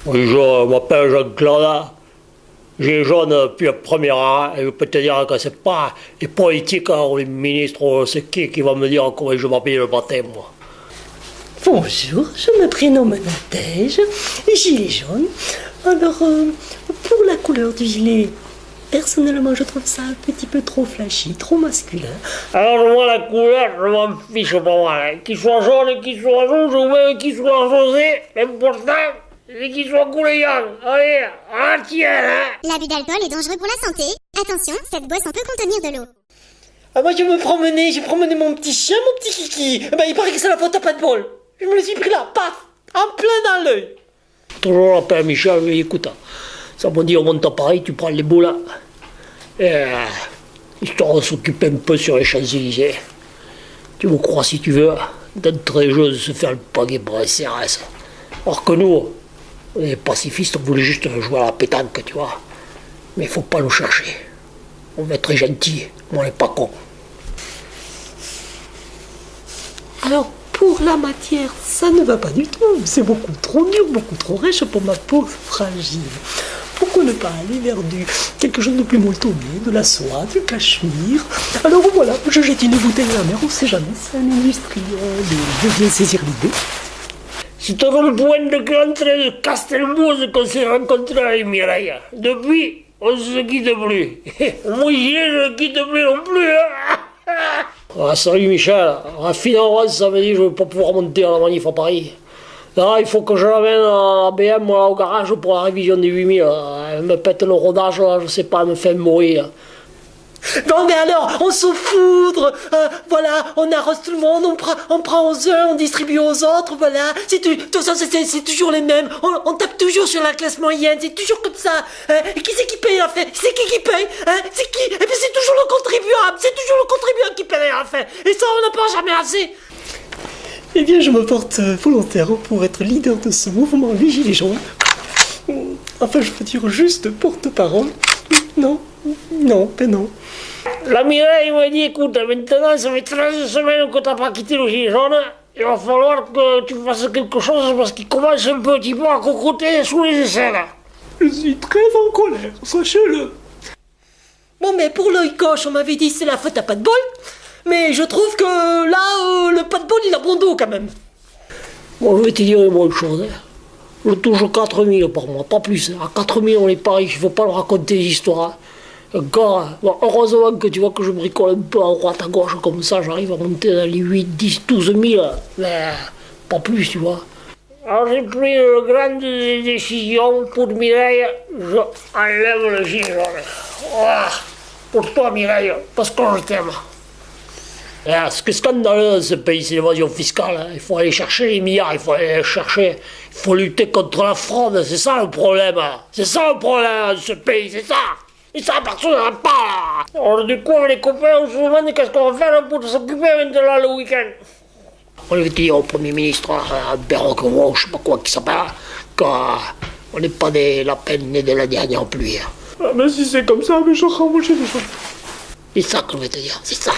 Oui, je m'appelle Jean-Claude. J'ai jaune depuis le premier rang. Et je peux te dire que c'est pas les politiques ou les ministres, c'est qui va me dire comment je m'habille le matin, moi. Bonjour, je me prénomme Nadège, gilet jaune. Alors, pour la couleur du gilet, personnellement, je trouve ça un petit peu trop flashy, trop masculin. Alors moi, la couleur, je m'en fiche pas mal. Qu'il soit jaune, qu'il soit rouge ou même qu'il soit rosé, l'important, c'est qu'il soit couléant. Allez, à la tienne, hein. L'abus d'alcool est dangereux pour la santé. Attention, cette boisson peut contenir de l'eau. Ah, moi, j'ai promené mon petit chien, mon petit kiki. Bah, il paraît que c'est la faute à pas de bol. Je me le suis pris là, paf, en plein dans l'œil. Toujours l'appel Michel, mais écoute, ça m'a dit on monte à Paris, tu prends les boules, histoire de s'occuper un peu sur les Champs-Élysées. Tu me crois si tu veux, d'entrée de jeu de se faire le pagaie pour les CRS. Alors que nous, les pacifistes, on voulait juste jouer à la pétanque, tu vois. Mais il faut pas nous chercher. On va être très gentils, mais on n'est pas cons. Alors, pour la matière, ça ne va pas du tout. C'est beaucoup trop dur, beaucoup trop riche pour ma peau fragile. Pourquoi ne pas aller vers quelque chose de plus molletonné, de la soie, du cachemire? Alors voilà, je jette une bouteille à la mer, on sait jamais, c'est un industriel de bien saisir l'idée. C'est au rond-point de l'entrée de Castelmouze qu'on s'est rencontrés avec Mireille. Depuis, on ne se quitte plus. Moi, je ne quitte plus non plus. Hein. Ah, salut Michel. Finalement, ça veut dire que je ne vais pas pouvoir monter à la manif à Paris. Là, il faut que je l'amène à BM là, au garage pour la révision des 8000. Elle me pète le rodage, là, je sais pas, elle me fait mourir. Non mais alors, on se foudre, voilà, on arrose tout le monde, on prend aux uns, on distribue aux autres, voilà. De toute façon, c'est toujours les mêmes, on tape toujours sur la classe moyenne, c'est toujours comme ça. Hein. Et qui c'est qui paye la fin? C'est qui paye? Hein. C'est qui? Et puis c'est toujours le contribuable, c'est toujours le contribuable qui paye la fin. Et ça, on n'en parle jamais assez. Eh bien, je me porte volontaire pour être leader de ce mouvement, les Gilets jaunes. Enfin, je veux dire juste porte-parole. Non, ben non. La Mireille m'a dit, écoute, maintenant, ça fait 13 semaines que t'as pas quitté le gilet jaune. Il va falloir que tu fasses quelque chose parce qu'il commence un petit peu à cocoter sous les aisselles. Je suis très en colère, sachez-le. Bon, mais pour l'œil gauche, on m'avait dit c'est la faute à pas de bol. Mais je trouve que là, le pas de bol, il a bon dos quand même. Bon, je vais te dire une bonne chose. Hein. Je touche 4000 par mois, pas plus. À 4000, on est pareil, il ne faut pas leur raconter des histoires. Encore, bon, heureusement que tu vois que je bricole un peu à droite, à gauche, comme ça, j'arrive à monter dans les 8, 10, 12 000. Mais pas plus, tu vois. Alors j'ai pris une grande décision pour Mireille, je enlève le gilet jaune. Voilà. Pour toi, Mireille, parce que je t'aime. Ce qui est scandaleux dans ce pays, c'est l'évasion fiscale. Hein. Il faut aller chercher les milliards, il faut aller les chercher. Il faut lutter contre la fraude, c'est ça le problème. C'est ça le problème de ce pays, c'est ça. Et ça, personne n'en parle pas. Alors du coup, les copains, on se demande qu'est-ce qu'on va faire pour s'occuper maintenant le week-end. On va dire au Premier ministre, Barack Obama, je sais pas quoi qui s'appelle, qu'on n'est pas de la peine ni de la dernière pluie. Ah ben si c'est comme ça, mais je rentre chez les gens. C'est ça que je vais te dire, c'est ça.